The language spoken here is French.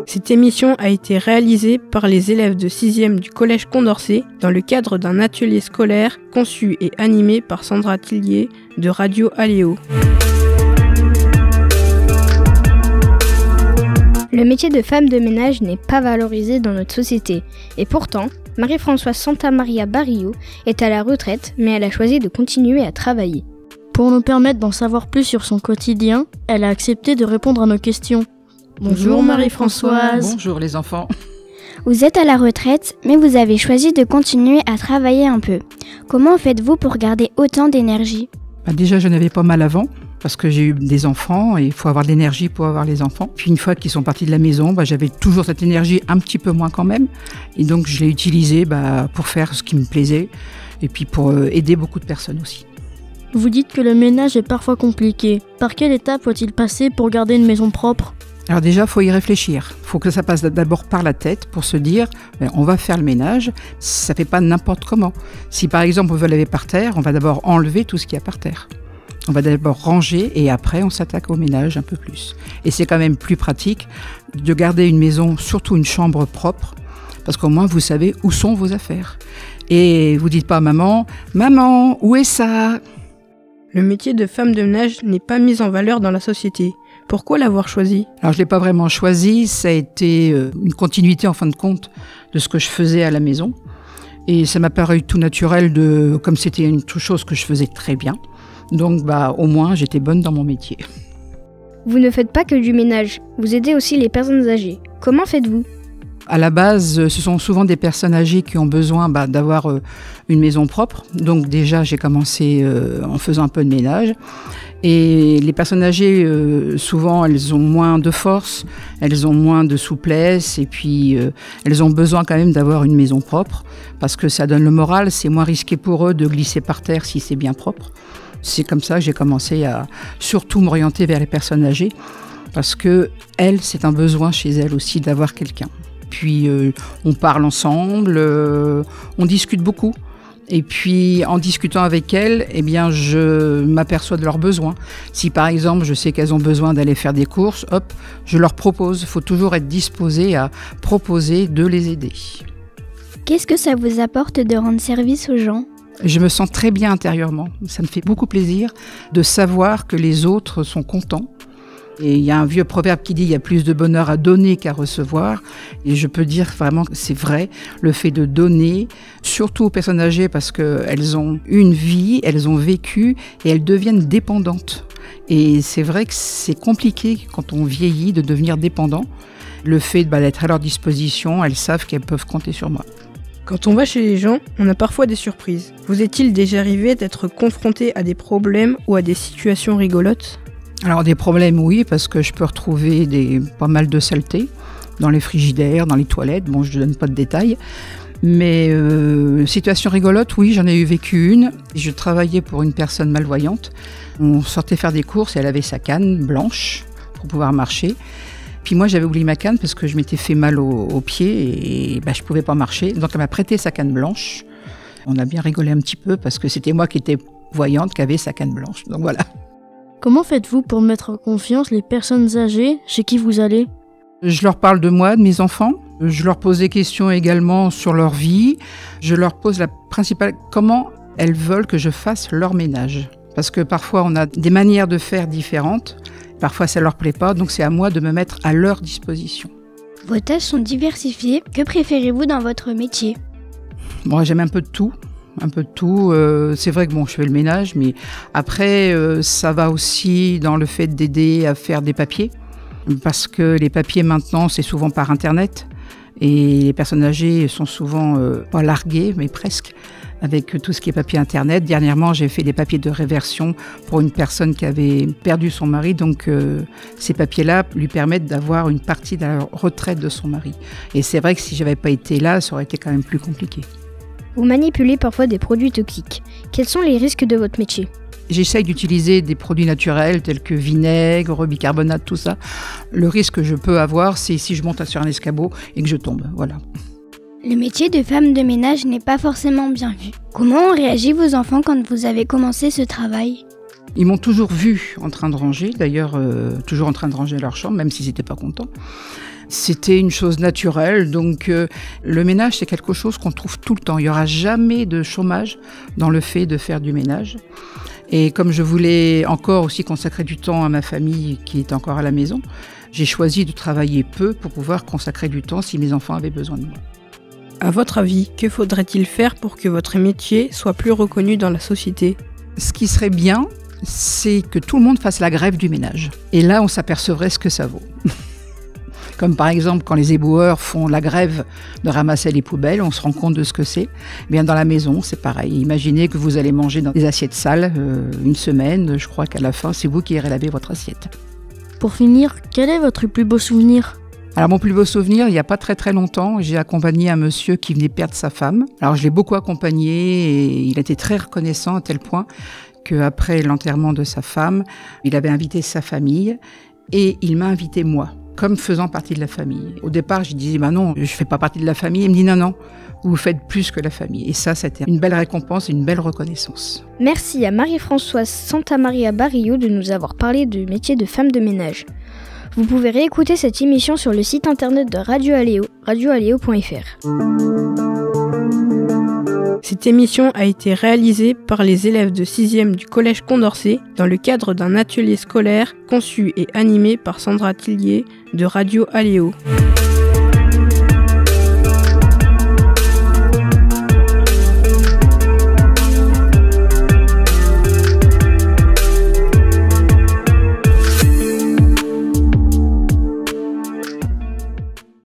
Cette émission a été réalisée par les élèves de 6e du Collège Condorcet dans le cadre d'un atelier scolaire conçu et animé par Sandra Tillier de Radio Aléo. Le métier de femme de ménage n'est pas valorisé dans notre société. Et pourtant, Marie-Françoise Santamaria Barrio est à la retraite, mais elle a choisi de continuer à travailler. Pour nous permettre d'en savoir plus sur son quotidien, elle a accepté de répondre à nos questions. Bonjour Marie-Françoise. Bonjour les enfants. Vous êtes à la retraite, mais vous avez choisi de continuer à travailler un peu. Comment faites-vous pour garder autant d'énergie ? Déjà, j'en avais pas mal avant, parce que j'ai eu des enfants et il faut avoir de l'énergie pour avoir les enfants. Puis une fois qu'ils sont partis de la maison, j'avais toujours cette énergie, un petit peu moins quand même. Et donc je l'ai utilisée pour faire ce qui me plaisait et puis pour aider beaucoup de personnes aussi. Vous dites que le ménage est parfois compliqué. Par quelle étape faut-il passer pour garder une maison propre ? Alors déjà, il faut y réfléchir. Il faut que ça passe d'abord par la tête pour se dire on va faire le ménage. Ça ne fait pas n'importe comment. Si par exemple on veut laver par terre, on va d'abord enlever tout ce qu'il y a par terre. On va d'abord ranger et après on s'attaque au ménage un peu plus. Et c'est quand même plus pratique de garder une maison, surtout une chambre propre, parce qu'au moins vous savez où sont vos affaires. Et vous dites pas à maman, où est ça ? Le métier de femme de ménage n'est pas mis en valeur dans la société. Pourquoi l'avoir choisi ? Alors je ne l'ai pas vraiment choisi, ça a été une continuité en fin de compte de ce que je faisais à la maison. Et ça m'a paru tout naturel, comme c'était une chose que je faisais très bien. Donc au moins j'étais bonne dans mon métier. Vous ne faites pas que du ménage, vous aidez aussi les personnes âgées. Comment faites-vous ? À la base, ce sont souvent des personnes âgées qui ont besoin d'avoir une maison propre. Donc déjà, j'ai commencé en faisant un peu de ménage. Et les personnes âgées, souvent, elles ont moins de force, elles ont moins de souplesse. Et puis, elles ont besoin quand même d'avoir une maison propre parce que ça donne le moral. C'est moins risqué pour eux de glisser par terre si c'est bien propre. C'est comme ça que j'ai commencé à surtout m'orienter vers les personnes âgées parce que elles, c'est un besoin chez elles aussi d'avoir quelqu'un. Puis on parle ensemble, on discute beaucoup. Et puis en discutant avec elles, je m'aperçois de leurs besoins. Si par exemple je sais qu'elles ont besoin d'aller faire des courses, je leur propose. Il faut toujours être disposé à proposer de les aider. Qu'est-ce que ça vous apporte de rendre service aux gens ? Je me sens très bien intérieurement. Ça me fait beaucoup plaisir de savoir que les autres sont contents. Et il y a un vieux proverbe qui dit il y a plus de bonheur à donner qu'à recevoir. Et je peux dire vraiment que c'est vrai, le fait de donner, surtout aux personnes âgées parce qu'elles ont une vie, elles ont vécu et elles deviennent dépendantes. Et c'est vrai que c'est compliqué quand on vieillit de devenir dépendant. Le fait d'être à leur disposition, elles savent qu'elles peuvent compter sur moi. Quand on va chez les gens, on a parfois des surprises. Vous est-il déjà arrivé d'être confronté à des problèmes ou à des situations rigolotes ? Alors des problèmes, oui, parce que je peux retrouver pas mal de saletés dans les frigidaires, dans les toilettes. Bon, je ne donne pas de détails. Mais situation rigolote, oui, j'en ai vécu une. Je travaillais pour une personne malvoyante. On sortait faire des courses et elle avait sa canne blanche pour pouvoir marcher. Puis moi, j'avais oublié ma canne parce que je m'étais fait mal au pied et je ne pouvais pas marcher. Donc elle m'a prêté sa canne blanche. On a bien rigolé un petit peu parce que c'était moi qui étais voyante qui avait sa canne blanche. Donc voilà. Comment faites-vous pour mettre en confiance les personnes âgées chez qui vous allez ? Je leur parle de moi, de mes enfants. Je leur pose des questions également sur leur vie. Je leur pose la principale, comment elles veulent que je fasse leur ménage. Parce que parfois, on a des manières de faire différentes. Parfois, ça ne leur plaît pas. Donc, c'est à moi de me mettre à leur disposition. Vos tâches sont diversifiées. Que préférez-vous dans votre métier ? Moi, j'aime un peu de tout. C'est vrai que je fais le ménage, mais après, ça va aussi dans le fait d'aider à faire des papiers. Parce que les papiers, maintenant, c'est souvent par Internet. Et les personnes âgées sont souvent pas larguées, mais presque, avec tout ce qui est papier Internet. Dernièrement, j'ai fait des papiers de réversion pour une personne qui avait perdu son mari. Donc, ces papiers-là lui permettent d'avoir une partie de la retraite de son mari. Et c'est vrai que si je n'avais pas été là, ça aurait été quand même plus compliqué. Vous manipulez parfois des produits toxiques. Quels sont les risques de votre métier ? J'essaye d'utiliser des produits naturels tels que vinaigre, bicarbonate, tout ça. Le risque que je peux avoir, c'est si je monte sur un escabeau et que je tombe. Voilà. Le métier de femme de ménage n'est pas forcément bien vu. Comment ont réagi vos enfants quand vous avez commencé ce travail ? Ils m'ont toujours vu en train de ranger, d'ailleurs toujours en train de ranger leur chambre, même s'ils n'étaient pas contents. C'était une chose naturelle, donc le ménage c'est quelque chose qu'on trouve tout le temps. Il n'y aura jamais de chômage dans le fait de faire du ménage. Et comme je voulais encore aussi consacrer du temps à ma famille qui est encore à la maison, j'ai choisi de travailler peu pour pouvoir consacrer du temps si mes enfants avaient besoin de moi. À votre avis, que faudrait-il faire pour que votre métier soit plus reconnu dans la société ? Ce qui serait bien, c'est que tout le monde fasse la grève du ménage. Et là, on s'apercevrait ce que ça vaut. Comme par exemple, quand les éboueurs font la grève de ramasser les poubelles, on se rend compte de ce que c'est. Bien, dans la maison, c'est pareil. Imaginez que vous allez manger dans des assiettes sales une semaine. Je crois qu'à la fin, c'est vous qui irez laver votre assiette. Pour finir, quel est votre plus beau souvenir ? Alors mon plus beau souvenir, il n'y a pas très longtemps, j'ai accompagné un monsieur qui venait perdre sa femme. Alors je l'ai beaucoup accompagné et il était très reconnaissant à tel point qu'après l'enterrement de sa femme, il avait invité sa famille et il m'a invité moi, comme faisant partie de la famille. Au départ, je disais, non, je ne fais pas partie de la famille. Il me dit, non, vous faites plus que la famille. Et ça, c'était une belle récompense et une belle reconnaissance. Merci à Marie-Françoise Santamaria Barrio de nous avoir parlé du métier de femme de ménage. Vous pouvez réécouter cette émission sur le site internet de Radio Aléo, radioaléo.fr. Cette émission a été réalisée par les élèves de 6e du Collège Condorcet dans le cadre d'un atelier scolaire conçu et animé par Sandra Tillier de Radio Aléo.